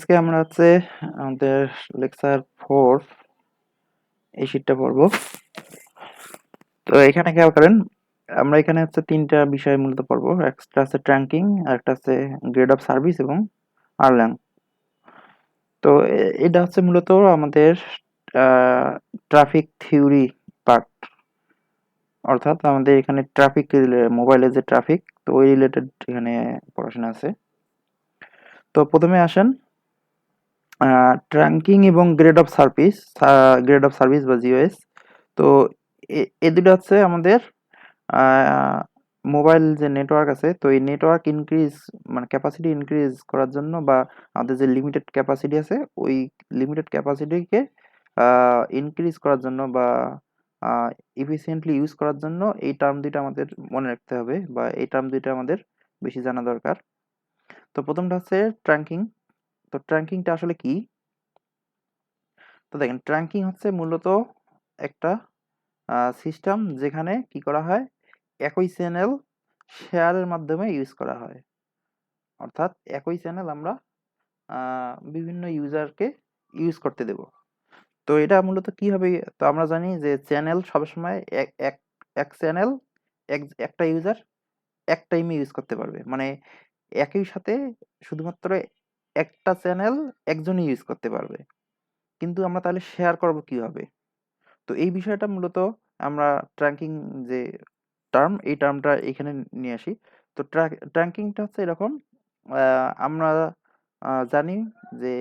আজকে আমরা আমাদের লেকচার 4 এই শীটটা পড়বো। তো এখানে খেয়াল করেন, আমরা এখানে তিনটা বিষয় মূলত পড়বো। একটা আছে ট্র্যাকিং, আর একটা আছে গ্রেড অফ সার্ভিস এবং আরল্যাং। তো এটা মূলত আমাদের ট্রাফিক থিওরি পার্ট, অর্থাৎ আমাদের এখানে ট্রাফিক, মোবাইলের যে ট্রাফিক, তো ওই রিলেটেড এখানে পড়াশোনা আছে। তো প্রথমে আসেন ট্র্যাকিং এবং গ্রেড অফ সার্ভিস বা জিওএস। তো এই দুটো আমাদের মোবাইল যে নেটওয়ার্ক আছে, তো এই নেটওয়ার্ক ইনক্রিজ মানে ক্যাপাসিটি ইনক্রিজ করার জন্য, বা আমাদের যে লিমিটেড ক্যাপাসিটি আছে ওই লিমিটেড ক্যাপাসিটিকে ইনক্রিজ করার জন্য বা ইফিসিয়েন্টলি ইউজ করার জন্য এই টার্ম দুইটা আমাদের মনে রাখতে হবে, বা এই টার্ম দুইটা আমাদের বেশি জানা দরকার। তো প্রথমটা হচ্ছে ট্র্যাকিং। তো ট্র্যাকিংটা আসলে কি? তো দেখেন, ট্র্যাকিং মূলত একটা সিস্টেম যেখানে কি করা হয়, একই চ্যানেল শেয়ারের মাধ্যমে ইউজ করা হয়। অর্থাৎ একই চ্যানেল আমরা বিভিন্ন ইউজারকে ইউজ করতে দেব। তো এটা মূলত কি হবে? তো আমরা জানি যে চ্যানেল সবসময় এক এক এক চ্যানেল একটা ইউজার এক টাইমে ইউজ করতে পারবে, মানে একই সাথে শুধুমাত্র একটা চ্যানেল একজনই ইউজ করতে পারবে। কিন্তু আমরা তাহলে শেয়ার করব কিভাবে? তো এই বিষয়টা মূলত আমরা ট্র্যাকিং যে এই টার্মটা এখানে নিয়ে আসি। তো ট্র্যাকিংটা এরকম, আমরা জানি যে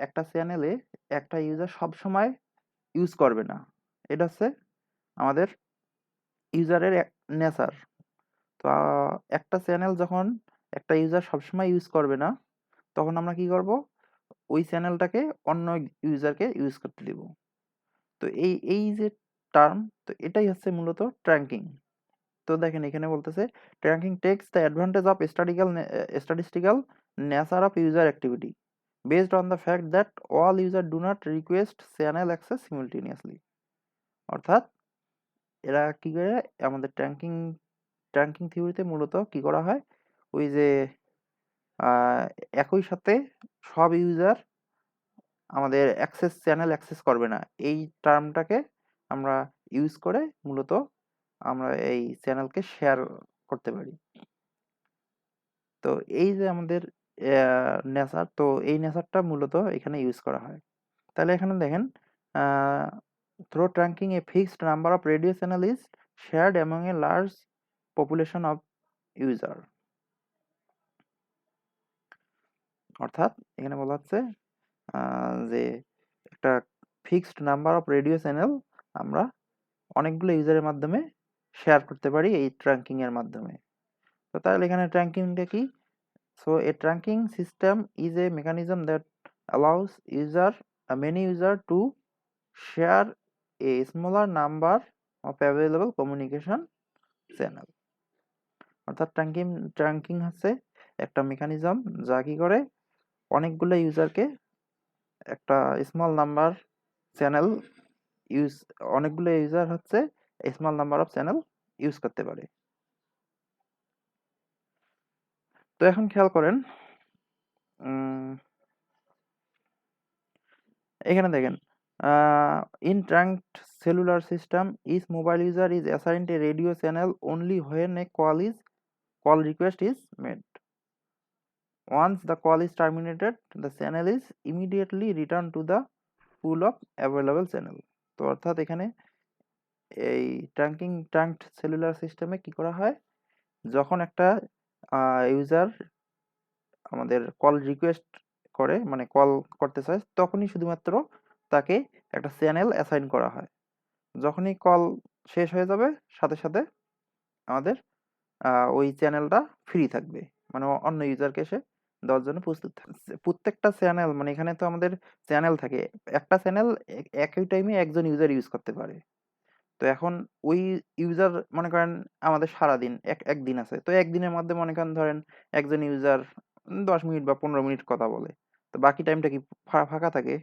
একটা চ্যানেলে একটা ইউজার সব সময় ইউজ করবে না। এটা আমাদের ইউজারের নেচার। তো একটা চ্যানেল যখন একটা ইউজার সবসময় ইউজ করবে না, তখন আমরা কি করব? ওই চ্যানেলটাকে অন্য ইউজারকে ইউজ করতে দিব। তো এই যে টার্ম, তো এটাই মূলত ট্র্যাকিং। তো দেখেন, এখানে বলতেছে tracking takes the advantage of statistical nature of user activity based on the fact that all user do not request channel access simultaneously. অর্থাৎ এরা কি করে, আমাদের ট্র্যাকিং ট্র্যাকিং থিওরিতে মূলত কি করা হয়, ওই যে আহ, একই সাথে সব ইউজার আমাদের চ্যানেল অ্যাক্সেস করবে না, এই টার্মটাকে আমরা ইউজ করে মূলত আমরা এই চ্যানেলকে শেয়ার করতে পারি। তো এই যে আমাদের নেচার, তো এই নেচারটা মূলত এখানে ইউজ করা হয়। তাহলে এখানে দেখেন, through tracking a fixed number of radio channel is shared among a large population of user. অর্থাৎ এখানে বলা হচ্ছে যে একটা fixed number of radio channel আমরা অনেকগুলো ইউজারের মাধ্যমে শেয়ার করতে পারি এই ট্র্যাকিং এর মাধ্যমে। তো তাহলে এখানে ট্র্যাকিংটা কি? So a trunking system is a mechanism that allows many user to share a smaller number of available communication channel. অর্থাৎ ট্র্যাকিং একটা মেকানিজম যা কি করে, অনেকগুলো ইউজারকে একটা স্মল নাম্বার চ্যানেল ইউজ অনেকগুলো user small number of channel use করতে পারে। তো এখন খেয়াল করেন, এখানে দেখেন, in ট্রাঙ্কড cellular system each mobile user is assigned a radio channel only when a call request is made. Once the call is terminated, the channel is immediately returned to the pool of available channel. তো অর্থাৎ এখানে এই ট্রাঙ্কড cellular সিস্টেমে কি করা হয়, যখন একটা ইউজার আমাদের কল রিকোয়েস্ট করে, মানে কল করতে চায়, তখনই শুধুমাত্র তাকে একটা চ্যানেল অ্যাসাইন করা হয়। যখনই কল শেষ হয়ে যাবে, সাথে সাথে আমাদের ওই চ্যানেলটা ফ্রি থাকবে, মানে অন্য ইউজারকে এসে দেওয়ার জন্য প্রস্তুত থাকবে। প্রত্যেকটা চ্যানেল, মানে এখানে তো আমাদের চ্যানেল থাকে, একটা চ্যানেল একই টাইমে একজন ইউজার ইউজ করতে পারে। তো এখন ওই ইউজার, মনে করেন আমাদের সারাদিন একদিন আছে, তো একদিনের মধ্যে মনে করেন ধরেন একজন ইউজার 10 মিনিট বা 15 মিনিট কথা বলে, তো বাকি টাইমটা কি ফাঁকা থাকে?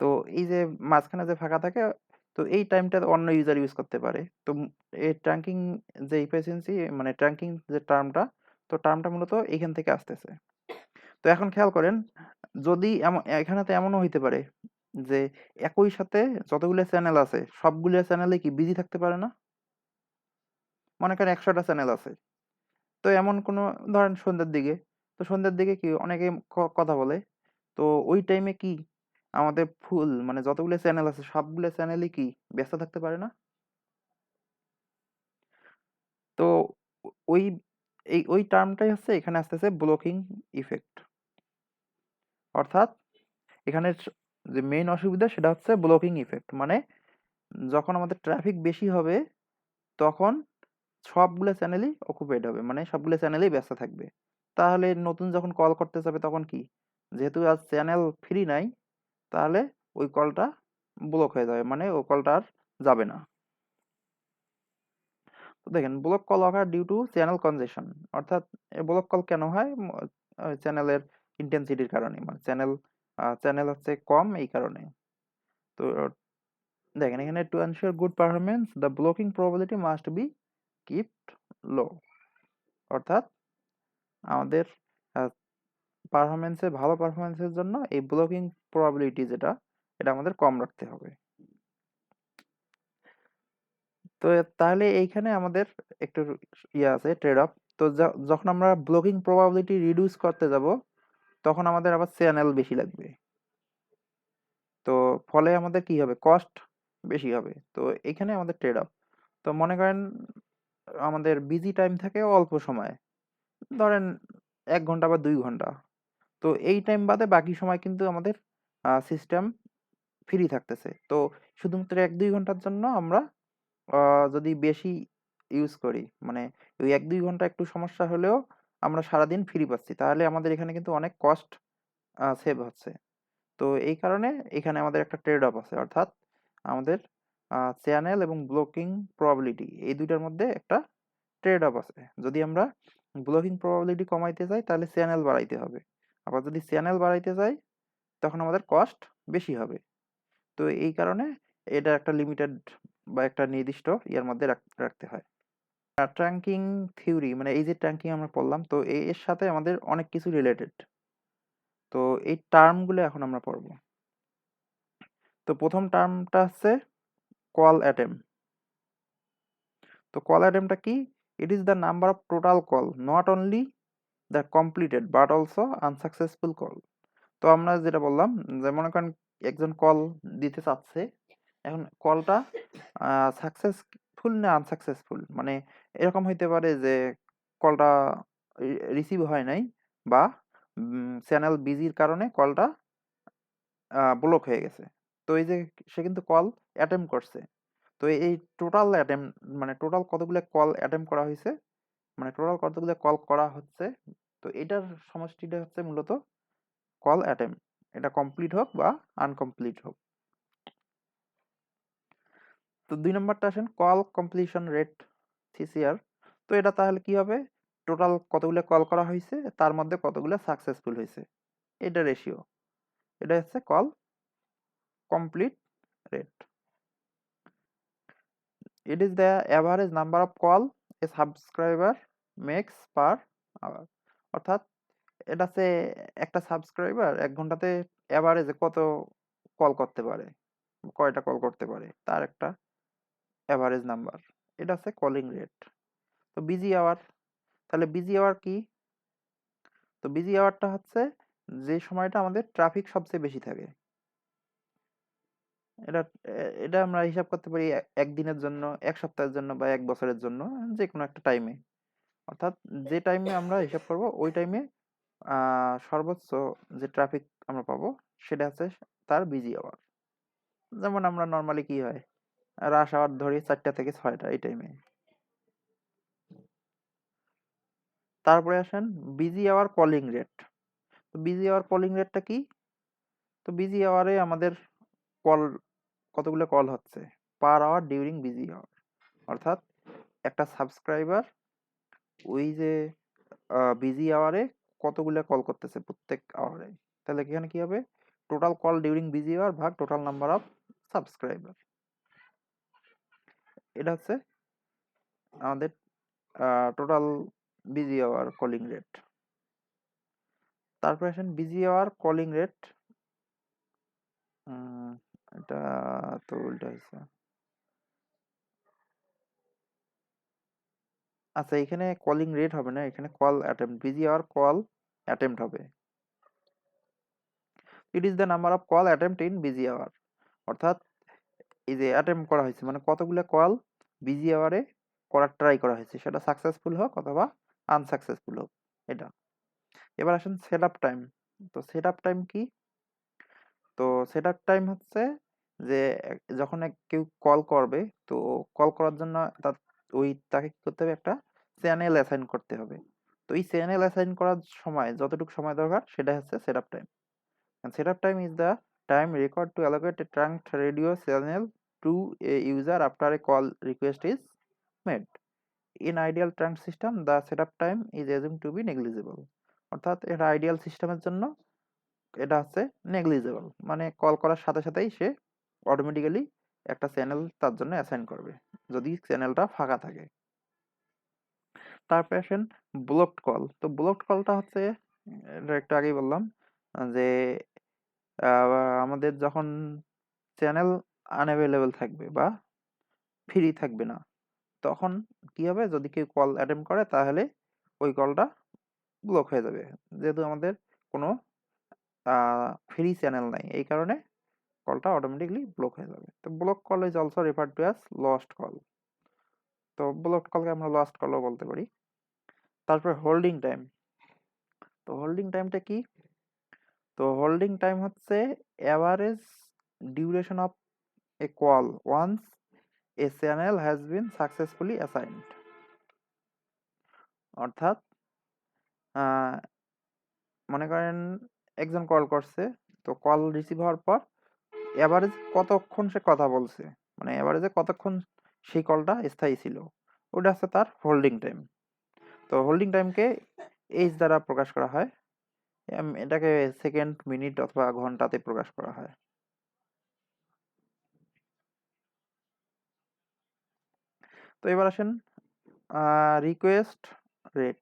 তো এই যে মাঝখানে যে ফাঁকা থাকে, তো এই টাইমটা অন্য ইউজার ইউজ করতে পারে। তো এই ট্র্যাকিং যে এফিসিয়েন্সি, মানে ট্র্যাকিং যে টার্মটা, তো টার্মটা মূলত এখান থেকে আসতেছে। তো এখন খেয়াল করেন, যদি এখানে তো এমনও হইতে পারে যে একই সাথে যতগুলো চ্যানেল আছে সবগুলো চ্যানেলে কি বিজি থাকতে পারে না? মনে করেন 100টা চ্যানেল আছে। তো এমন কোনো, ধরেন সন্ধ্যার দিকে, তো সন্ধ্যার দিকে কি অনেকে কথা বলে, তো ওই টাইমে কি আমাদের ফুল মানে যতগুলো চ্যানেল আছে সবগুলো চ্যানেলই কি ব্যস্ত থাকতে পারে না? তো ওই ওই টার্মটাই হচ্ছে এখানে আসতেছে ব্লকিং ইফেক্ট। অর্থাৎ এখানে যে মেইন অসুবিধা সেটা হচ্ছে ব্লকিং ইফেক্ট, মানে যখন আমাদের ট্রাফিক বেশি হবে তখন সবগুলো চ্যানেলই অকুপাইড হবে, মানে সবগুলো চ্যানেলই ব্যস্ত থাকবে। তাহলে নতুন যখন কল করতে যাবে তখন কি, যেহেতু আজ চ্যানেল ফ্রি নাই, তাহলে ওই কলটা ব্লক হয়ে যাবে, মানে ওই কলটা আর যাবে না। তো দেখেন, block call occur due to channel congestion, অর্থাৎ ব্লক কল কেন হয়? চ্যানেলের ইন্টেন্সিটির কারণে, মানে চ্যানেল হচ্ছে কম এই কারণে। তো দেখেন এখানে to ensure good performance the blocking probability must be kept low, অর্থাৎ আমাদের ভালো পারফরমেন্সের জন্য এই ব্লকিং প্রবাবিলিটি যেটা, এটা আমাদের কম রাখতে হবে। তো তাহলে এইখানে আমাদের একটু ইয়ে আছে, ট্রেড অফ। তো যখন আমরা ব্লকিং প্রবাবিলিটি রিডিউস করতে যাব তখন আমাদের আবার চ্যানেল বেশি লাগবে, তো ফলে আমাদের কি হবে, কস্ট বেশি হবে। তো এখানে আমাদের ট্রেড অফ। তো মনে করেন আমাদের বিজি টাইম থাকে অল্প সময়, ধরেন 1 ঘন্টা বা 2 ঘন্টা। তো এই টাইম বাদে বাকি সময় কিন্তু আমাদের সিস্টেম ফ্রি থাকতেছে। তো শুধুমাত্র 1-2 ঘন্টার জন্য আমরা যদি বেশি ইউজ করি, মানে ওই 1-2 ঘন্টা একটু সমস্যা হলেও আমরা সারাদিন ফ্রি পাচ্ছি, তাহলে আমাদের এখানে কিন্তু অনেক কস্ট সেভ হচ্ছে। তো এই কারণে এখানে আমাদের একটা ট্রেড অফ আছে, অর্থাৎ আমাদের চ্যানেল এবং ব্লকিং প্রবাবিলিটি এই দুইটার মধ্যে একটা ট্রেড অফ আছে। যদি আমরা ব্লকিং প্রবাবিলিটি কমাইতে চাই তাহলে চ্যানেল বাড়াইতে হবে, আবার যদি চ্যানেল বাড়াইতে চাই তখন আমাদের কস্ট বেশি হবে। তো এই কারণে এটা একটা লিমিটেড বা একটা নির্দিষ্ট ইয়ার মধ্যে রাখতে হয়। ট্র্যাকিং থিওরি, মানে এই যে ট্র্যাকিং আমরা পড়লাম, তো এর সাথে আমাদের অনেক কিছু রিলেটেড। তো এই টার্মগুলো এখন আমরা পড়ব। তো প্রথম টার্মটা হচ্ছে কল অ্যাটেম। তো কল অ্যাটেমটা কি? ইট is the number of total call, not only the completed but also unsuccessful call. তো আমরা যেটা বললাম, যে মনে করেন একজন কল দিতে চাচ্ছে, এখন কলটা সাকসেসফুল না আনসাকসেসফুল, মানে এরকম হইতে পারে যে কলটা রিসিভ হয় নাই, বা চ্যানেল বিজির কারণে কলটা ব্লক হয়ে গেছে। তো এই যে সে কিন্তু কল অ্যাটেম্প করছে, তো এই টোটাল অ্যাটেম্প, মানে টোটাল কতগুলো কল অ্যাটেম্প করা হয়েছে, মানে টোটাল কতগুলো কল করা হচ্ছে, তো এটার সমষ্টিটা হচ্ছে মূলত কল অ্যাটেম্প, এটা কমপ্লিট হোক বা আনকমপ্লিট হোক। তো 2 নম্বরটা আসেন কল কমপ্লিশন রেট, সিসিআর। তো এটা তাহলে কি হবে, টোটাল কতগুলো কল করা হয়েছে তার মধ্যে কতগুলো সাকসেসফুল হয়েছে, এটা রেশিও, এটা হচ্ছে call complete rate. It is the average number of call a subscriber makes per hour, অর্থাৎ এটা হচ্ছে একটা সাবস্ক্রাইবার 1 ঘন্টাতে অ্যাভারেজে কত কল করতে পারে, কয়টা কল করতে পারে, তার একটা অ্যাভারেজ নাম্বার, এটা হচ্ছে কলিং রেট। তো বিজি আওয়ার, তাহলে বিজি আওয়ার কি? তো বিজি আওয়ারটা হচ্ছে যে সময়টা আমাদের ট্রাফিক সবচেয়ে বেশি থাকে। এটা এটা আমরা হিসাব করতে পারি একদিনের জন্য, 1 সপ্তাহের জন্য, বা 1 বছরের জন্য, যে কোনো একটা টাইমে। অর্থাৎ যে টাইমে আমরা হিসাব করব ওই টাইমে সর্বোচ্চ যে ট্রাফিক আমরা পাবো সেটা হচ্ছে তার বিজি আওয়ার। যেমন আমরা নর্মালি কি হয়, রাশ আওয়ার ধরি 4টা থেকে 6টা এই টাইমে। তারপরে আসেন বিজি আওয়ার কলিং রেট। তো বিজি আওয়ার কলিং রেটটা কি? তো বিজি আওয়ারে আমাদের কল, কতগুলো কল হচ্ছে per hour during busy hour, অর্থাৎ একটা সাবস্ক্রাইবার ওই যে বিজি আওয়ারে কতগুলো কল করতেছে প্রত্যেক আওয়ারে, তাহলে এখানে কি হবে, total call during busy hour ভাগ টোটাল নাম্বার অফ সাবস্ক্রাইবার, এটা হচ্ছে আমাদের total busy hour calling rate. তারপর আসেন বিজি আওয়ার কলিং রেট। এটা তো উল্টা হয়েছে। আচ্ছা, এখানে কলিং রেট হবে না, এখানে call attempt, busy hour call attempt হবে। It is the number of call attempt in busy hour. অর্থাৎ এই যে অ্যাটেম্প্ট করা হয়েছে মানে কতগুলো কল বিজি আওয়ারে করার ট্রাই করা হয়েছে, সেটা সাকসেসফুল হোক অথবা আনসাকসেসফুল হোক এটা। এবার আসেন সেট আপ টাইম। তো সেট আপ টাইম কি? তো সেট আপ টাইম হচ্ছে যে যখন কেউ কল করবে, তো কল করার জন্য তাকে কি করতে হবে, একটা চ্যানেল অ্যাসাইন করতে হবে। তো এই চ্যানেল অ্যাসাইন করার সময় যতটুকু সময় দরকার সেটা হচ্ছে set up time. And setup time is the time required to allocate a trunked radio channel to a user after a call request is made. In ideal trunk system, the setup time is assumed to be negligible. অর্থাৎ এটা ideal সিস্টেমের জন্য এটা হচ্ছে negligible, মানে call করার সাথে সাথেই সে অটোমেটিক্যালি একটা চ্যানেল তার জন্য অ্যাসাইন করবে যদি চ্যানেলটা ফাঁকা থাকে। তারপরে আসেন ব্লকড কল। তো ব্লকড কলটা হচ্ছে এটা একটু আগেই বললাম যে আমাদের যখন চ্যানেল আনঅ্যাভেলেবল থাকবে বা ফ্রি থাকবে না, তখন কি হবে, যদি কেউ কল অ্যাটেম্প করে তাহলে ওই কলটা ব্লক হয়ে যাবে, যেহেতু আমাদের কোনো ফ্রি চ্যানেল নাই, এই কারণে কলটা অটোমেটিকলি ব্লক হয়ে যাবে। তো block call is also refer to as lost call. তো ব্লক কলকে আমরা লস্ট কলও বলতে পারি। তারপর হোল্ডিং টাইম। তো হোল্ডিং টাইমটা কি? তো হোল্ডিং টাইম হচ্ছে average duration of a call once a channel has been successfully assigned. অর্থাৎ মনে করেন একজন কল করছে, তো কল রিসিভ হওয়ার পর এভারেজ কতক্ষণ সে কথা বলছে, মানে এভারেজে কতক্ষণ সেই কলটা স্থায়ী ছিল, ওটা হচ্ছে তার হোল্ডিং টাইম। তো হোল্ডিং টাইমকে এইচ দ্বারা প্রকাশ করা হয়, এটাকে সেকেন্ড, মিনিট অথবা ঘন্টাতে প্রকাশ করা হয়। তো এবার আসেন রিকোয়েস্ট রেট।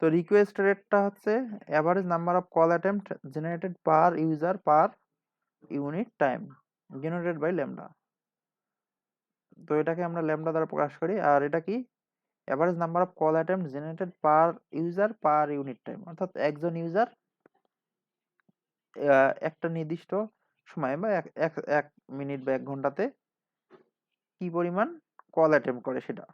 তো রিকোয়েস্ট রেটটা হচ্ছে average number of call attempt generated per user per unit time generated by lambda. তো এটাকে আমরা ল্যামডা দ্বারা প্রকাশ করি। আর এটা কি? Average number of call attempt generated per user per unit time. অর্থাৎ একজন ইউজার একটা নির্দিষ্ট সময় বা এক এক এক মিনিট বা 1 ঘন্টাতে কি পরিমাণ কল অ্যাটেম্প্ট করে সেটা,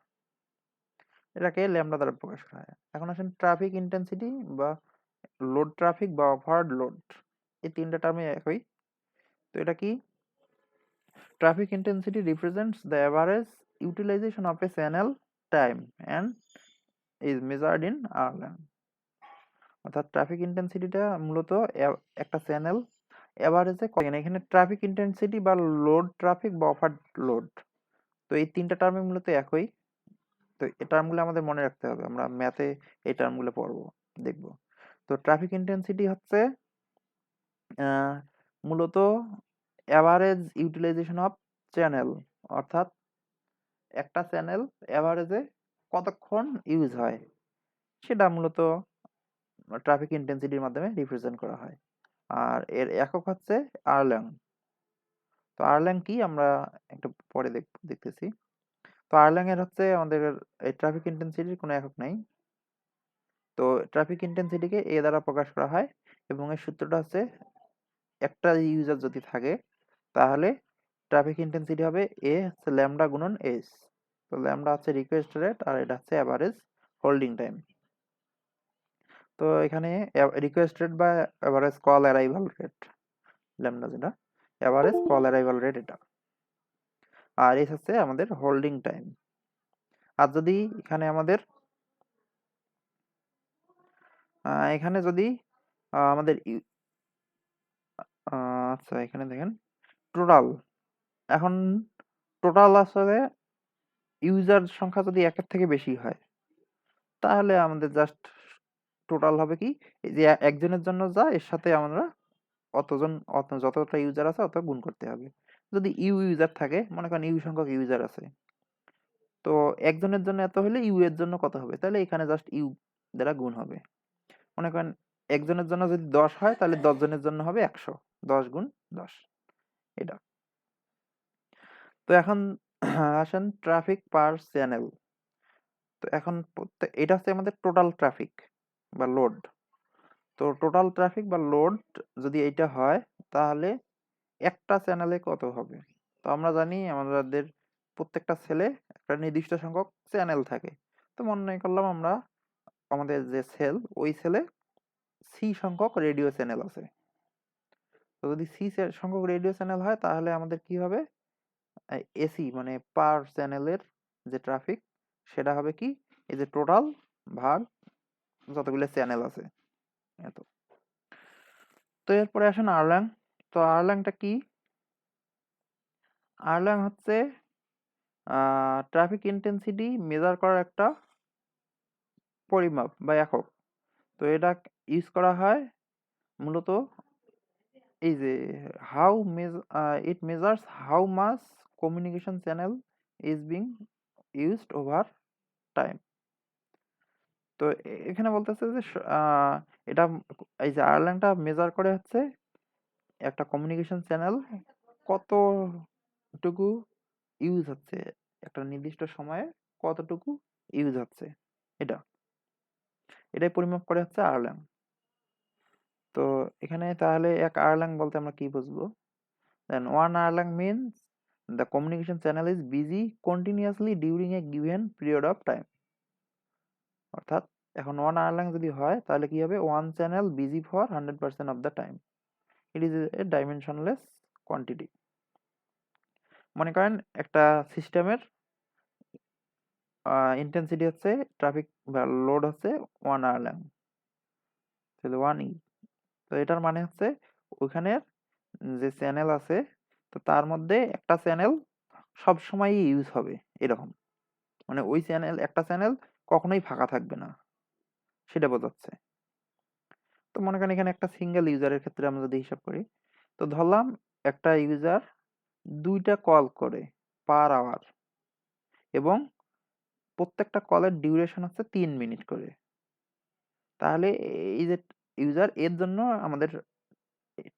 এটাকে ল্যামডা দ্বারা প্রকাশ করা হয়। এখন আসেন ট্রাফিক ইন্টেন্সিটি বা লোড ট্রাফিক বা ওভারলোড, এই তিনটা টার্মে একই। তো এটা কি? Traffic intensity represents the average utilization of a channel time and is measured in hour. অর্থাৎ ট্রাফিক ইন্টেন্সিটিটা মূলত একটা চ্যানেল এভারেজে এখানে ট্রাফিক ইন্টেন্সিটি বা লোড ট্রাফিক বা ওভারলোড, তো এই তিনটা টার্মে মূলত একই। তো এই টার্মগুলো আমাদের মনে রাখতে হবে, আমরা ম্যাথে এই টার্মগুলো পড়বো, দেখব। তো ট্রাফিক ইন্টেন্সিটি হচ্ছে মূলত অ্যাভারেজ ইউটিলাইজেশন অফ চ্যানেল, অর্থাৎ একটা চ্যানেল অ্যাভারেজে কতক্ষণ ইউজ হয় সেটা মূলত ট্রাফিক ইন্টেন্সিটির মাধ্যমে রিপ্রেজেন্ট করা হয়। আর এর একক হচ্ছে আরল্যাং। তো আরল্যাং কি আমরা একটু পরে দেখতেছি। তো আরল্যাং এর হচ্ছে আমাদের এই ট্রাফিক ইন্টেন্সিটির কোনো একক নাই। তো ট্রাফিক ইন্টেন্সিটিকে এ দ্বারা প্রকাশ করা হয় এবং এর সূত্রটা হচ্ছে একটা ইউজার যদি থাকে তাহলে ট্রাফিক ইন্টেন্সিটি হবে এ হচ্ছে ল্যামডা গুণন এস। তো ল্যামডা হচ্ছে রিকোয়েস্ট রেট আর এটা হচ্ছে অ্যাভারেজ হোল্ডিং টাইম। তো এখানে রিকোয়েস্ট রেট বা average call arrival rate, lambda যেটা অ্যাভারেজ কল অ্যারাইভাল রেট এটা, আর এস হচ্ছে আমাদের হোল্ডিং টাইম। আর যদি এখানে আমাদের এখানে যদি আমাদের আচ্ছা এখানে দেখেন টোটাল, এখন টোটাল আসলে ইউজার সংখ্যা যদি একের থেকে বেশি হয় তাহলে আমাদের জাস্ট টোটাল হবে কি, এই যে একজনের জন্য যা এর সাথে আমরা যতটা ইউজার আছে অত গুণ করতে হবে। যদি ইউজার থাকে, মনে করেন সংখ্যক ইউজার আছে, তো একজনের জন্য এত হলে এর জন্য কত হবে, তাহলে এখানে জাস্ট দ্বারা গুণ হবে। মনে করেন একজনের জন্য যদি 10 হয় তাহলে 10 জনের জন্য হবে 100, 10 গুণ 10 এটা। তো এখন আসেন ট্রাফিক পার চ্যানেল। তো এখন এটা হচ্ছে আমাদের টোটাল ট্রাফিক বা লোড। তো টোটাল ট্রাফিক বা লোড যদি এইটা হয় তাহলে একটা চ্যানেলে কত হবে? তো আমরা জানি আমাদের প্রত্যেকটা সেলে একটা নির্দিষ্ট সংখ্যক চ্যানেল থাকে। তো মনে করলাম আমরা আমাদের যে সেল, ওই সেলে সি সংখ্যক রেডিও চ্যানেল আছে। তো যদি সি সংখ্যক রেডিও চ্যানেল হয় তাহলে আমাদের কি হবে? এসি মানে পার চ্যানেলের যে ট্রাফিক সেটা হবে কি, এই যে টোটাল ভাগ যতগুলো চ্যানেল আছে এত। তো এরপরে আসেন আরল্যাং। তো আরল্যাংটা কি? আরল্যাং হচ্ছে ট্রাফিক ইন্টেন্সিটি মেজার করার একটা পরিমাপ বা একক। তো এটা ইউজ করা হয় মূলত এই যে it measures how much communication channel is being used over time. তো এখানে বলতেছে যে এটা এই যে আয়ারল্যান্ডটা মেজার করে হচ্ছে একটা কমিউনিকেশন চ্যানেল কতটুকু ইউজ হচ্ছে, একটা নির্দিষ্ট সময়ে কতটুকু ইউজ হচ্ছে, এটা এটাই পরিমাপ করে হচ্ছে আয়ারল্যান্ড। তো এখানে তাহলে এক আয়ারল্যান্ড বলতে আমরা কি বুঝবো? Then one erlang means the communication channel is busy continuously during a given period of time. অর্থাৎ এখন ওয়ান আয়ারল্যান্ড যদি হয় তাহলে কি হবে? One channel busy for 100% of the time. It is a dimensionless quantity. মনে করেন একটা সিস্টেমের ইন্টেন্সিটি হচ্ছে ট্রাফিক বা লোড হচ্ছে 1 আয়ারল্যান্ড, তাহলে 1 ই। তো এটার মানে হচ্ছে ওইখানের যে চ্যানেল আছে তো তার মধ্যে একটা চ্যানেল সব সময়ই ইউজ হবে এরকম, মানে ওই চ্যানেল একটা চ্যানেল কখনোই ফাঁকা থাকবে না সেটা বোঝাচ্ছে। তো মনে করেন এখানে একটা সিঙ্গেল ইউজারের ক্ষেত্রে আমরা যদি হিসাব করি, তো ধরলাম একটা ইউজার 2টা কল করে পার আওয়ার এবং প্রত্যেকটা কলের ডিউরেশন হচ্ছে 3 মিনিট করে। তাহলে এই যে ইউজার এর জন্য আমাদের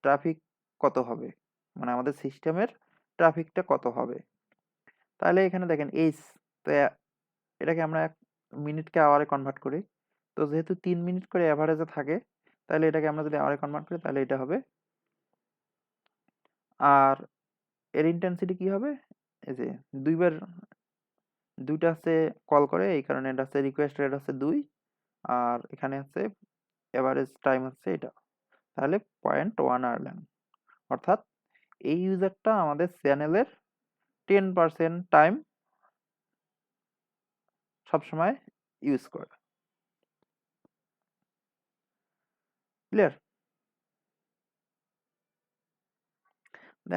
ট্রাফিক কত হবে, মানে আমাদের সিস্টেমের ট্রাফিকটা কত হবে? তাহলে এখানে দেখেন এইচ, তো এটাকে আমরা মিনিটকে আওয়ারে কনভার্ট করি। তো যেহেতু 3 মিনিট করে অ্যাভারেজে থাকে তাহলে এটাকে আমরা যদি আওয়ারে কনভার্ট করি তাহলে এটা হবে, আর এর ইন্টেন্সিটি কি হবে? এই যে দুইবার, দুইটা হচ্ছে কল করে এই কারণে এটা হচ্ছে রিকোয়েস্ট রেট হচ্ছে 2, আর এখানে হচ্ছে এভারেজ টাইম হচ্ছে এটা, তাহলে 0.1 আয়ারল্যান্ড। অর্থাৎ এই ইউজারটা আমাদের চ্যানেলের 10% টাইম সবসময় ইউজ করে। ক্লিয়ার?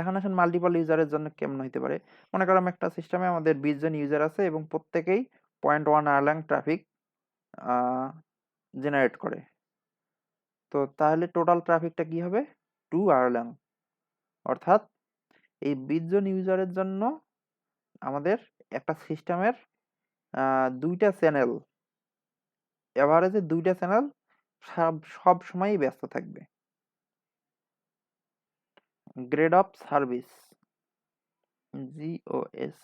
এখন আসেন মাল্টিপল ইউজারের জন্য কেমন হইতে পারে। মনে করলাম একটা সিস্টেমে আমাদের 20 জন ইউজার আছে এবং প্রত্যেকেই 0.1 আয়ারল্যান্ড ট্রাফিক জেনারেট করে। তো তাহলে টোটাল ট্রাফিকটা কি হবে? 2 আয়ারল্যান্ড। অর্থাৎ এই 20 জন ইউজারের জন্য আমাদের একটা সিস্টেমের 2টা চ্যানেল, এভারেজে 2টা চ্যানেল সব সময়ই ব্যস্ত থাকবে। Grade of service, GOS.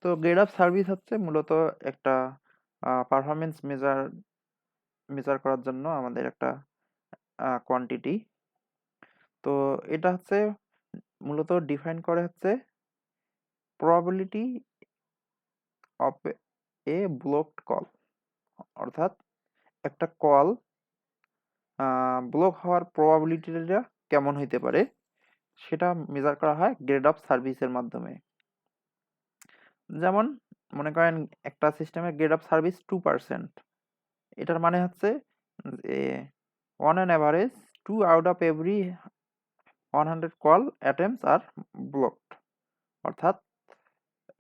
তো গ্রেড অফ সার্ভিস হচ্ছে মূলত একটা পারফরমেন্স মেজার করার জন্য আমাদের একটা কোয়ান্টিটি। তো এটা হচ্ছে মূলত ডিফাইন করে হচ্ছে probability of A blocked call. অর্থাৎ একটা কল ব্লক হওয়ার প্রবাবিলিটিটা কেমন হইতে পারে সেটা মেজার করা হয় গ্রেড অফ সার্ভিসের মাধ্যমে। যেমন মনে করেন একটা সিস্টেমের গ্রেড অফ সার্ভিস 2%, এটার মানে হচ্ছে যে on an average 2 out of every 100 call attempts are blocked. অর্থাৎ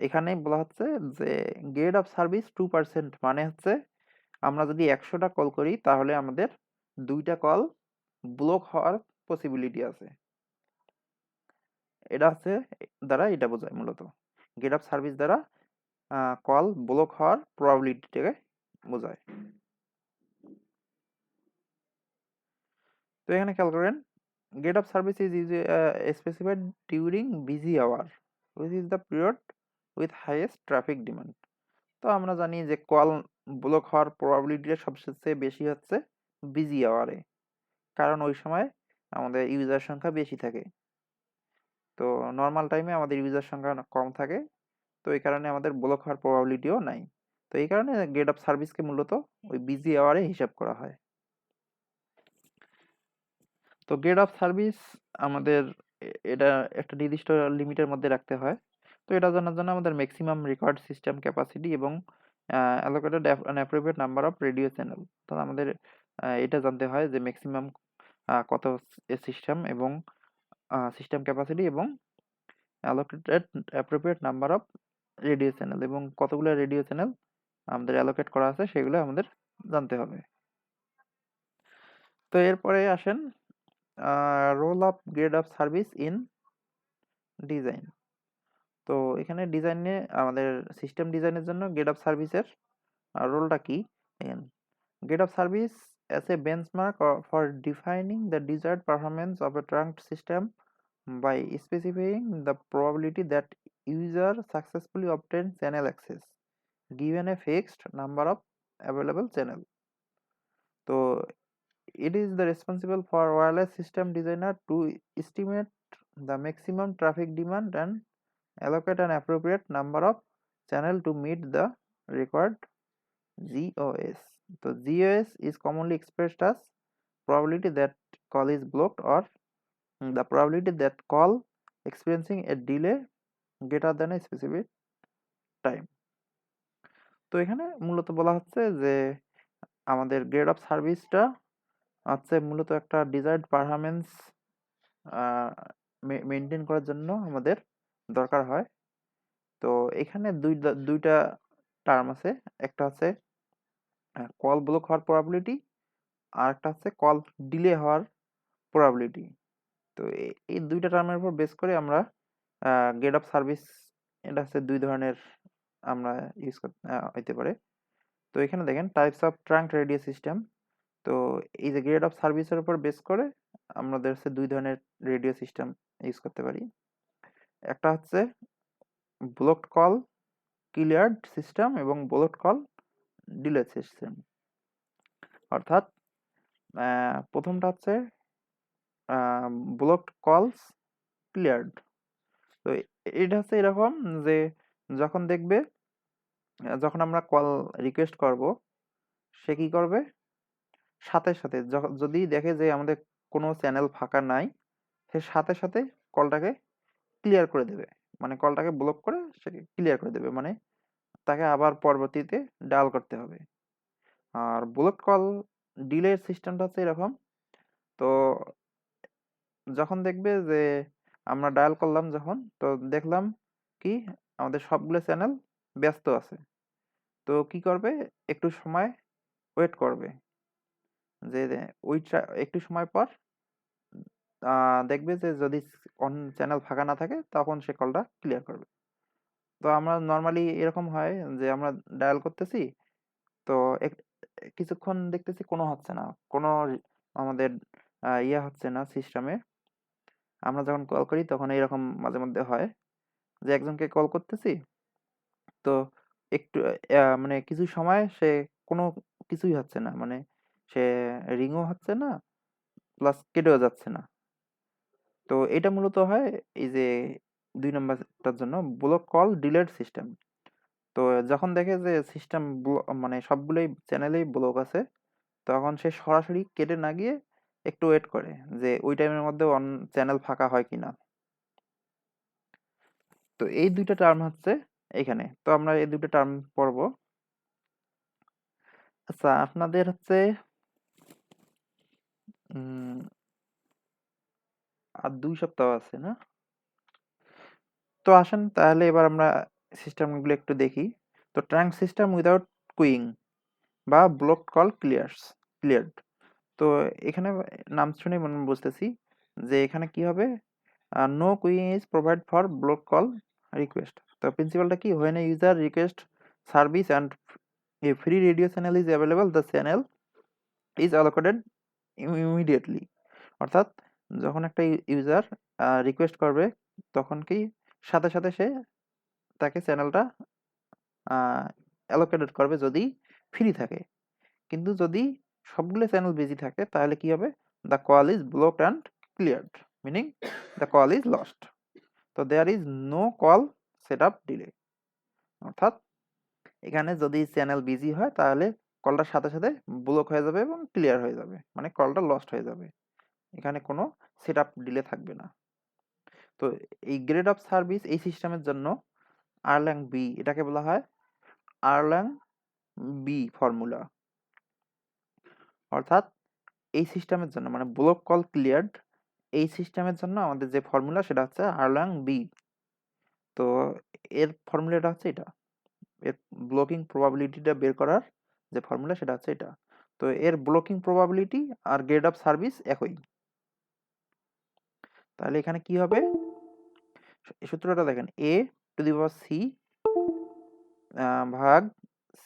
এখানে বলা হচ্ছে যে গ্রেড অফ সার্ভিস 2% মানে হচ্ছে আমরা যদি 100টা কল করি তাহলে আমাদের 2টা কল ব্লক হওয়ার পসিবিলিটি আছে। এটা হচ্ছে দ্বারা এটা বোঝায় মূলত গ্রেড অফ সার্ভিস দ্বারা কল ব্লক হওয়ার প্রবাবিলিটিটাকে বোঝায়। তো এখানে খেয়াল করেন, grade of service is specified during busy hour which is the period with highest traffic demand. তো আমরা জানি যে কল ব্লক হওয়ার প্রবাবিলিটিটা সবচেয়ে বেশি হচ্ছে বিজি আওয়ারে, কারণ ওই সময় আমাদের ইউজার সংখ্যা বেশি থাকে। তো নর্মাল টাইমে আমাদের ইউজার সংখ্যা কম থাকে, তো এই কারণে আমাদের ব্লক হওয়ার প্রবাবিলিটিও নাই। তো এই কারণে গেট অফ সার্ভিসকে মূলত ওই বিজি আওয়ারে হিসাব করা হয়। তো গেট অফ সার্ভিস আমাদের এটা একটা নির্দিষ্ট লিমিটের মধ্যে রাখতে হয়। তো এটা জানার জন্য আমাদের ম্যাক্সিমাম রেকর্ড সিস্টেম ক্যাপাসিটি এবং allocated an appropriate number of radio channel. তো আমাদের এটা জানতে হয় যে ম্যাক্সিমাম কত সিস্টেম এবং সিস্টেম ক্যাপাসিটি এবং allocated appropriate number of radio channel এবং কতগুলো রেডিও চ্যানেল আমাদের অ্যালোকেট করা আছে সেগুলো আমাদের জানতে হবে। তো এরপরে আসেন role of grade of service in design. তো এখানে ডিজাইনে আমাদের সিস্টেম ডিজাইনের জন্য গ্রেড অফ সার্ভিসের রোলটা কি? Grade of service as a benchmark for defining the desired performance of a trunked system by specifying the probability that user successfully obtains channel access given a fixed number of available channel. So it is the responsible for wireless system designer to estimate the maximum traffic demand and allocate an appropriate number of channel to meet the required GOS. So GOS is commonly expressed as probability that call is blocked or the probability that call experiencing a delay greater than a specific time. তো এখানে মূলত বলা হচ্ছে যে আমাদের grade of সার্ভিসটা হচ্ছে মূলত একটা ডিজায়ার্ড পারফরম্যান্স মেনটেন করার জন্য আমাদের দরকার হয়। তো এখানে দুইটা টার্ম আছে, একটা হচ্ছে কল ব্লক হওয়ার প্রবাবিলিটি আর একটা হচ্ছে কল ডিলে হওয়ার প্রবাবিলিটি। তো এই দুইটা টার্মের উপর বেস করে আমরা গ্রেড অফ সার্ভিস এটা হচ্ছে দুই ধরনের আমরা ইউজ করতে হইতে পারে। তো এখানে দেখেন types of trunk radio system. তো এই যে গ্রেড অফ সার্ভিসের উপর বেস করে আমাদের হচ্ছে দুই ধরনের রেডিও সিস্টেম ইউজ করতে পারি। একটা হচ্ছে ব্লকড কল ক্লিয়ার্ড সিস্টেম এবং ব্লকড কল ডিলে সিস্টেম। অর্থাৎ প্রথমটা হচ্ছে ব্লকড কলস ক্লিয়ার্ড। তো এটা হচ্ছে এরকম যে যখন দেখবে যখন আমরা কল রিকোয়েস্ট করব, সে কি করবে, সাথে সাথে যদি দেখে যে আমাদের কোনো চ্যানেল ফাঁকা নাই, সে সাথে সাথে কলটাকে ক্লিয়ার করে দেবে, মানে কলটাকে ব্লক করে সেকে ক্লিয়ার করে দেবে, মানে তাকে আবার পরবর্তীতে ডায়াল করতে হবে। আর ব্লক কল ডিলের সিস্টেমটা হচ্ছে এরকম। তো যখন দেখবে যে আমরা ডায়াল করলাম যখন, তো দেখলাম কি আমাদের সবগুলো চ্যানেল ব্যস্ত আছে, তো কি করবে, একটু সময় ওয়েট করবে, যে ওইটা একটু সময় পর দেখবে যে যদি চ্যানেল ফাঁকা না থাকে তখন সে কলটা ক্লিয়ার করবে। তো আমরা নর্মালি এরকম হয় যে আমরা ডায়াল করতেছি, তো কিছুক্ষণ দেখতেছি কোনো হচ্ছে না, কোনো আমাদের ইয়ে হচ্ছে না সিস্টেমে। আমরা যখন কল করি তখন এরকম মাঝে মধ্যে হয় যে একজনকে কল করতেছি, তো একটু মানে কিছু সময় সে কোনো কিছুই হচ্ছে না, মানে সে রিংও হচ্ছে না প্লাস কেটেও যাচ্ছে না। তো এটা মূলত হয় এই যে ২ নাম্বারটার জন্য ব্লক কল ডিলেড সিস্টেম। তো যখন দেখে যে সিস্টেম মানে সবগুলোই চ্যানেলেই ব্লক আছে, তখন সে সরাসরি কেটে না গিয়ে একটু ওয়েট করে যে ওই টাইমের মধ্যে চ্যানেল ফাঁকা হয় কিনা। তো এই দুইটা টার্ম হচ্ছে এখানে। তো আমরা এই দুটো টার্ম পড়বো। আচ্ছা, আপনাদের হচ্ছে আর ২ সপ্তাহ আছে না? তো আসেন তাহলে এবার আমরা সিস্টেমগুলো একটু দেখি। তো ট্রাঙ্ক সিস্টেম উইদাউট কুইং বা ব্লক কল ক্লিয়ার্ড। তো এখানে নাম শুনে বুঝতেছি যে এখানে কি হবে, no queuing is provide for block call request. তো প্রিন্সিপালটা কি, when a user request service and a free radio channel is available, the channel is allocated immediately. অর্থাৎ যখন একটা ইউজার রিকোয়েস্ট করবে তখন কি সাথে সাথে সে তাকে চ্যানেলটা অ্যালোকেটেড করবে যদি ফ্রি থাকে। কিন্তু যদি সবগুলো চ্যানেল বিজি থাকে তাহলে কি হবে? The call is blocked and cleared, meaning the call is lost. তো there is no call set up delay. অর্থাৎ এখানে যদি চ্যানেল বিজি হয় তাহলে কলটার সাথে সাথে ব্লক হয়ে যাবে এবং ক্লিয়ার হয়ে যাবে, মানে কলটা লস্ট হয়ে যাবে। এখানে কোনো সেট আপ ডিলে থাকবে না। তো এই গ্রেড অফ সার্ভিস এই সিস্টেমের জন্য আরল্যাং বি এটাকে বলা হয় আরল্যাং বি ফর্মুলা। অর্থাৎ এই সিস্টেমের জন্য মানে ব্লক কল ক্লিয়ার্ড এই সিস্টেমের জন্য আমাদের যে ফর্মুলা সেটা হচ্ছে আরল্যাং বি। তো এর ফর্মুলাটা হচ্ছে এটা, এর ব্লকিং প্রবাবিলিটিটা বের করার যে ফর্মুলা সেটা হচ্ছে এটা। তো এর ব্লকিং প্রবাবিলিটি আর গ্রেড অফ সার্ভিস একই। তাহলে এখানে কি হবে? এই সূত্রটা দেখেন, A to the power C ভাগ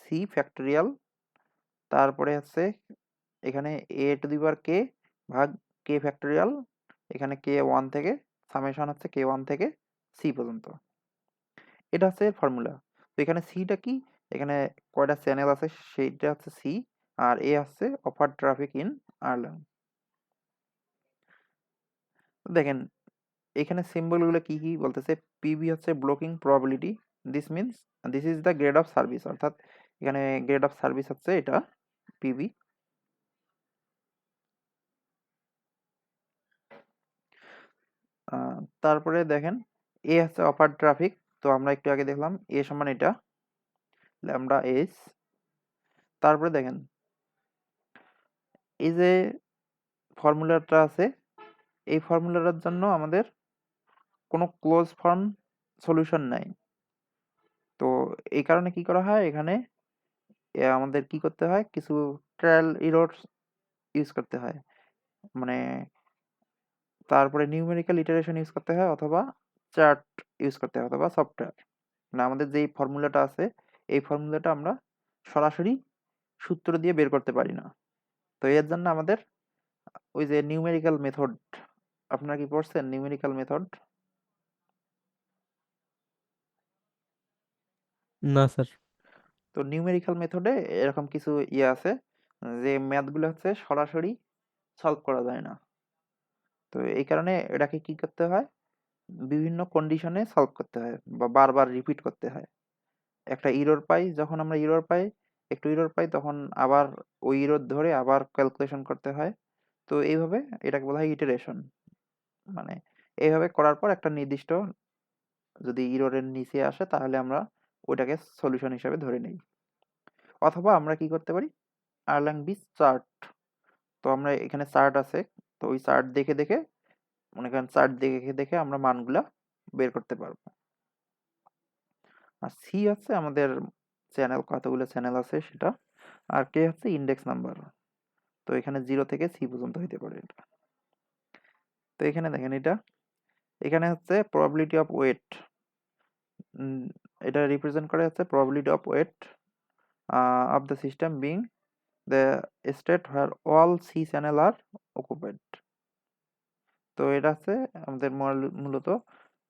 সি ফ্যাক্টোরিয়াল, তারপরে হচ্ছে এখানে এ টু দি পাওয়ার কে ভাগ কে ফ্যাক্টোরিয়াল, এখানে কে ওয়ান থেকে সামেশন হচ্ছে কে ওয়ান থেকে সি পর্যন্ত। এটা হচ্ছে ফর্মুলা। তো এখানে সিটা কি? এখানে কয়টা চ্যানেল আছে সেইটা হচ্ছে সি, আর এ হচ্ছে অফার ট্রাফিক ইন আয়ারল্যান্ড। দেখেন এখানে সিম্বলগুলো কি কি বলতেছে। পিবি হচ্ছে blocking probability, this means this is the grade of service. অর্থাৎ এখানে গ্রেড অফ সার্ভিস হচ্ছে এটা পিবি। তারপরে দেখেন এ হচ্ছে অফার ট্রাফিক। তো আমরা একটু আগে দেখলাম এ সমান এটা ল্যামডা এস। তারপরে দেখেন এই যে ফর্মুলাটা আছে এই ফর্মুলাটার জন্য আমাদের কোনো ক্লোজ ফর্ম সলিউশন নাই। তো এই কারণে কি করা হয়, এখানে আমাদের কি করতে হয়, কিছু ট্রায়াল এরর ইউজ করতে হয়। মানে তারপরে নিউমেরিক্যাল ইটারেশন ইউজ করতে হয় অথবা চার্ট ইউজ করতে হয় অথবা সফটওয়্যার। মানে আমাদের যেই ফর্মুলাটা আছে এই ফর্মুলাটা আমরা সরাসরি সূত্র দিয়ে বের করতে পারি না। তো এর জন্য আমাদের ওই যে নিউমেরিক্যাল মেথড, আপনারা কি পড়ছেন নিউমেরিক্যাল মেথড? না স্যার। তো নিউমেরিক্যাল মেথডে এরকম কিছু ইয়ে আছে যে ম্যাথগুলো হচ্ছে সরাসরি সলভ করা যায় না। তো এই কারণে এটাকে কি করতে হয়, বিভিন্ন কন্ডিশনে সলভ করতে হয় বা বারবার রিপিট করতে হয়। একটা ইরর পাই, যখন আমরা ইরর পাই একটু ইরর পাই তখন আবার ওই ইরর ধরে আবার ক্যালকুলেশন করতে হয়। তো এইভাবে এটাকে বলা হয় ইটারেশন। মানে এইভাবে করার পর একটা নির্দিষ্ট যদি ইররের নিচে আসে তাহলে আমরা ওইটাকে সলিউশন হিসাবে ধরে নিই। অথবা আমরা কি করতে পারি, আরল্যাং বি চার্ট। তো আমরা এখানে চার্ট আছে, তো ওই চার্ট দেখে দেখে মনে করেন চার্ট দেখে দেখে আমরা মানগুলা বের করতে পারবো। আর সি হচ্ছে আমাদের চ্যানেল, কতগুলো চ্যানেল আছে সেটা। আর কে হচ্ছে ইন্ডেক্স নাম্বার। তো এখানে 0 থেকে সি পর্যন্ত হইতে পারে এটা। তো এখানে দেখেন এটা এখানে হচ্ছে প্রবাবিলিটি অফ ওয়েট, এটা রিপ্রেজেন্ট করে হচ্ছে probability of wait of the system being the state where all C channel are occupied. তো এটা হচ্ছে আমাদের মূলত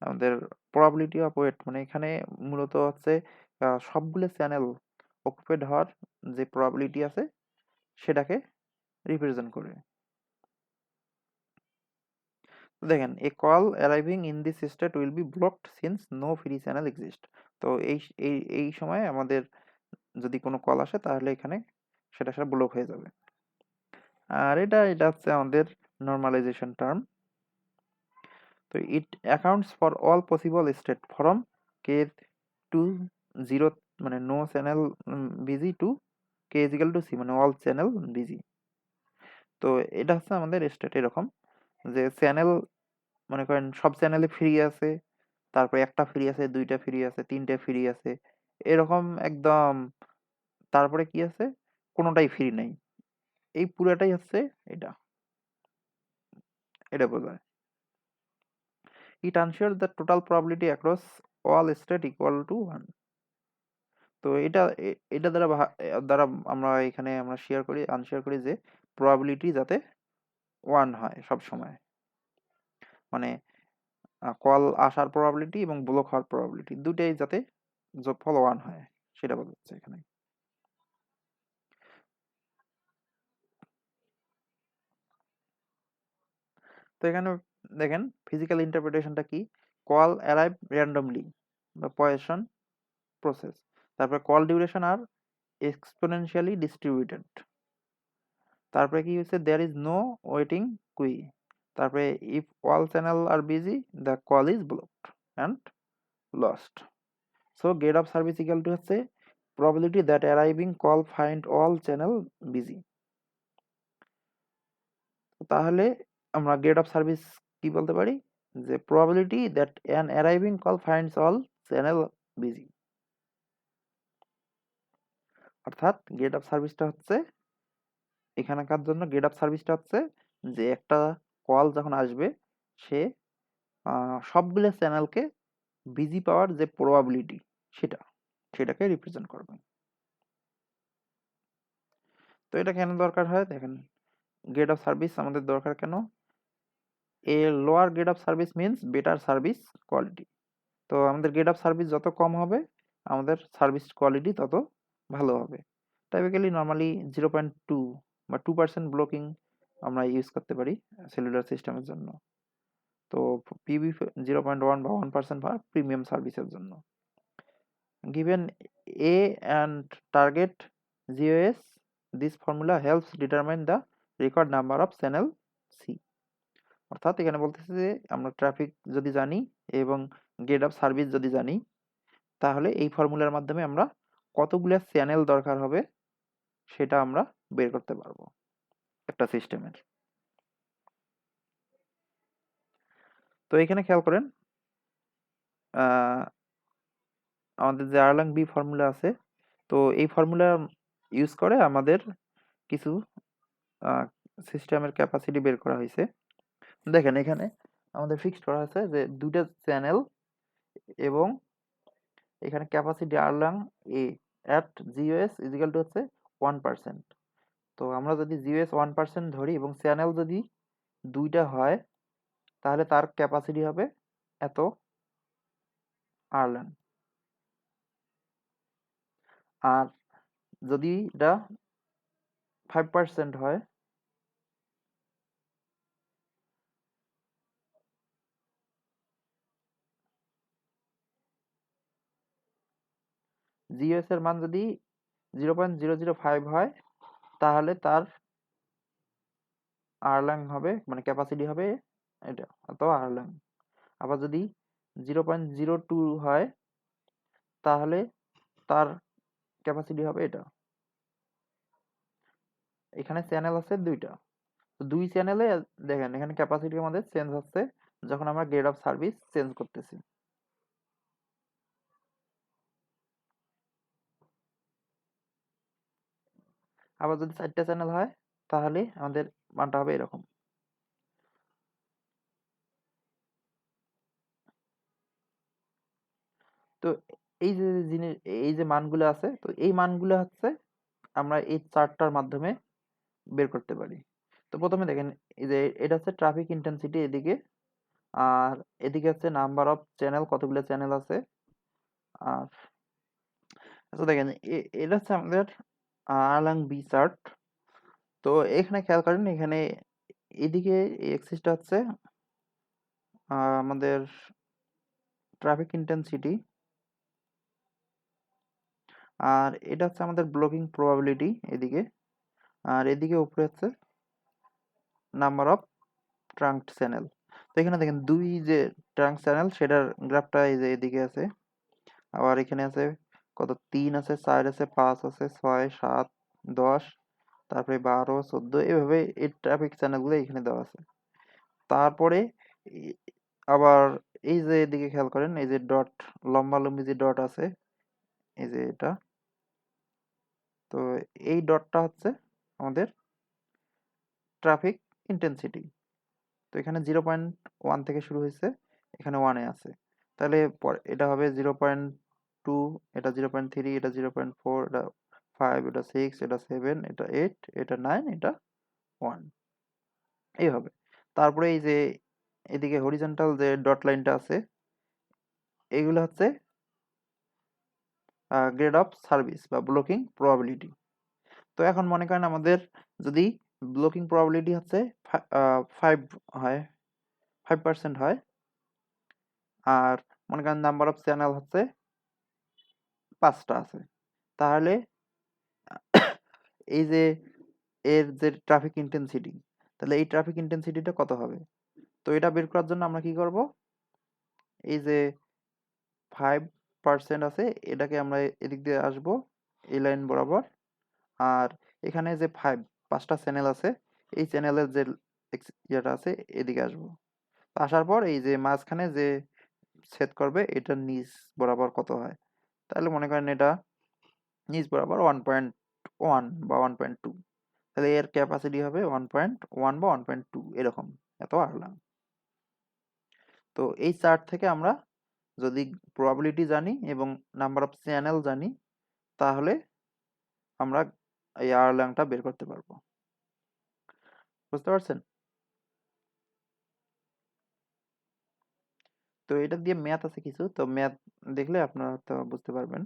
আমাদের প্রবাবিলিটি অফ ওয়েট, মানে এখানে মূলত হচ্ছে সবগুলো চ্যানেল অকুপাইড হওয়ার যে প্রবাবিলিটি আছে সেটাকে রিপ্রেজেন্ট করে। দেখেন a call arriving in this state will be blocked since no free channel exist. তো এই সময় আমাদের যদি কোনো কল আসে তাহলে এখানে সেটা ব্লক হয়ে যাবে। আর এটা হচ্ছে আমাদের নর্মালাইজেশন টার্ম। তো it accounts for all possible state from k to 0 মানে no channel busy to k equal to c মানে অল চ্যানেল বিজি। তো এটা হচ্ছে আমাদের স্টেট এরকম যে চ্যানেল মনে করেন সব চ্যানেলে ফ্রি আছে, তারপরে একটা ফ্রি আছে, দুইটা ফ্রি আছে, তিনটে ফ্রি আছে, এরকম একদম। তারপরে কি আছে, কোনোটাই ফ্রি নাই। এই পুরাটাই হচ্ছে এটা এটা বোঝায়। It ensure the total probability across all state equal to 1। তো এটা দ্বারা দ্বারা আমরা এখানে আমরা শেয়ার করি আনশেয়ার করি যে প্রবাবিলিটি যাতে 1 হয় সব সময়। মানে কল আসার প্রবাবিলিটি এবং ব্লক হওয়ার প্রবাবিলিটি দুটোই যাতে যোগফল 1 হয় সেটা বোঝাচ্ছে এখানে। তো এখানে দেখেন ফিজিক্যাল ইন্টারপ্রিটেশনটা কি, কল অ্যারাইভ র্যান্ডমলি বা পয়েশন প্রসেস, তারপরে call duration are exponentially distributed, তারপরে কি হচ্ছে there is no waiting queue, তারপরে if all channel are busy the call is blocked and lost. So grade of service equal to হচ্ছে probability that arriving call find all channel busy। তাহলে আমরা gate of service কি বলতে পারি, যে probability that an arriving call finds all channel busy। অর্থাৎ gate of সার্ভিসটা হচ্ছে এখানকার জন্য গেট অফ সার্ভিসটা হচ্ছে যে একটা কল যখন আসবে সে সবগুলো চ্যানেলকে বিজি পাওয়ার যে প্রবাবিলিটি সেটাকে রিপ্রেজেন্ট করবে। তো এটা কেন দরকার হয় দেখেন, গেট অফ সার্ভিস আমাদের দরকার কেন, a lower grade of service means better service quality. তো আমাদের গেট অফ সার্ভিস যত কম হবে আমাদের সার্ভিস কোয়ালিটি তত ভালো হবে। টাইপিক্যালি নর্মালি 0.2 বা 2% ব্লকিং আমরা ইউজ করতে পারি সেলুলার সিস্টেমের জন্য। তো পিবি 0.1 বা 1% বা প্রিমিয়াম সার্ভিসের জন্য। Given A and target GOS, this formula helps determine the record number of channel C। অর্থাৎ এখানে বলতেছে যে আমরা ট্রাফিক যদি জানি এবং গেট অফ সার্ভিস যদি জানি তাহলে এই ফর্মুলার মাধ্যমে আমরা কতগুলো চ্যানেল দরকার হবে সেটা আমরা বের করতে পারবো একটা সিস্টেমের। তো এখানে খেয়াল করেন আমাদের যে আরলাং বি ফর্মুলা আছে, তো এই ফর্মুলা ইউজ করে আমাদের কিছু সিস্টেমের ক্যাপাসিটি বের করা হয়েছে। দেখেন এখানে আমাদের ফিক্সড করা হয়েছে যে দুইটা চ্যানেল এবং এখানে capacity erlang A at GOS equal to হচ্ছে 1%। তো আমরা যদি জিওএস 1% ধরি এবং চ্যানেল যদি দুইটা হয় তাহলে তার ক্যাপাসিটি হবে এত আরলাং। আর যদি এটা 5% হয় জিওএস এর মান যদি 0.005 হয় তাহলে তার আরলাং হবে মানে ক্যাপাসিটি হবে এটা এত আরলাং। আবার যদি 0.02 হয় তাহলে তার ক্যাপাসিটি হবে এটা। এখানে চ্যানেল আছে দুইটা, তো দুই চ্যানেলে দেখেন এখানে ক্যাপাসিটি আমাদের চেঞ্জ হচ্ছে যখন আমরা গেট অফ সার্ভিস চেঞ্জ করতেছি। আবার যদি 4টা চ্যানেল হয় তাহলে আমাদের মানটা হবে এরকম। তো এই যে জিনিস এই যে মানগুলো আছে তো এই মানগুলো হচ্ছে আমরা এই চার্টটার মাধ্যমে বের করতে পারি। তো প্রথমে দেখেন এই যে এটা হচ্ছে ট্রাফিক ইন্টেন্সিটি এদিকে, আর এদিকে হচ্ছে নাম্বার অফ চ্যানেল কতগুলো চ্যানেল আছে। আর আচ্ছা দেখেন এটা হচ্ছে আমাদের আরলাং বি চার্ট। তো এখানে খেয়াল করেন এখানে এদিকে এই এক্সিসটা হচ্ছে আমাদের ট্রাফিক ইন্টেন্সিটি, আর এটা হচ্ছে আমাদের ব্লকিং প্রবাবিলিটি এদিকে, আর এদিকে উপরে হচ্ছে নাম্বার অফ ট্রাঙ্ক চ্যানেল। তো এখানে দেখেন দুই যে ট্রাঙ্ক চ্যানেল সেটার গ্রাফটা এই যে এদিকে আছে, আবার এখানে আছে কত 3 আছে 4 আছে 5 আছে 6 7 10 তারপরে 12 14 এভাবে এই ট্রাফিক চ্যানেলগুলো এখানে দেওয়া আছে। তারপরে এ- আবার এই যে এদিকে খেয়াল করেন এই যে ডট লম্বা লম্বি যে ডট আছে এই যে এটা, তো এই ডটটা হচ্ছে আমাদের ট্রাফিক ইন্টেন্সিটি। তো এখানে 0.1 থেকে শুরু হয়েছে এখানে 1 এ আছে, তাহলে এটা হবে 0.2, এটা 0.3, এটা 0.4, এটা 5, এটা 6, এটা 7, এটা 8, এটা 9, এটা 1। এইভাবে। তারপরে এই যে এদিকে হরিজন্টাল যে ডট লাইনটা আছে, এইগুলো হচ্ছে গ্রেড অফ সার্ভিস বা ব্লকিং প্রবাবিলিটি। তো এখন মনে করেন আমাদের যদি ব্লকিং প্রবাবিলিটি হচ্ছে 5 হয়, 5% হয়, আর মনে করেন নাম্বার অফ চ্যানেল হচ্ছে 5টা আছে, তাহলে এই যে এর যে ট্রাফিক ইন্টেন্সিটি, তাহলে এই ট্রাফিক ইন্টেন্সিটিটা কত হবে? তো এটা বের করার জন্য আমরা কি করব, এই যে 5% আছে এটাকে আমরা এদিক দিয়ে আসব এই লাইন বরাবর, আর এখানে যে 5টা চ্যানেল আছে এই চ্যানেলের যে ইয়েটা আছে এদিকে আসবো। আসার পর এই যে মাঝখানে যে ছেদ করবে এটার নিচ বরাবর কত হয়, তাহলে মনে করেন এটা নিচ বরাবর 1.1 বা 1.2, তাহলে এর ক্যাপাসিটি হবে 1.1 বা 1.2 এরকম, এত আসলাম। তো এই চার্ট থেকে আমরা যদি প্রবাবিলিটি জানি এবং নাম্বার অফ চ্যানেল জানি, তাহলে আমরা এই আরল্যাংটা বের করতে পারবো। বুঝতে পারছেন? তো এটা দিয়ে ম্যাথ আছে কিছু, তো ম্যাথ দেখলে আপনারা তো বুঝতে পারবেন।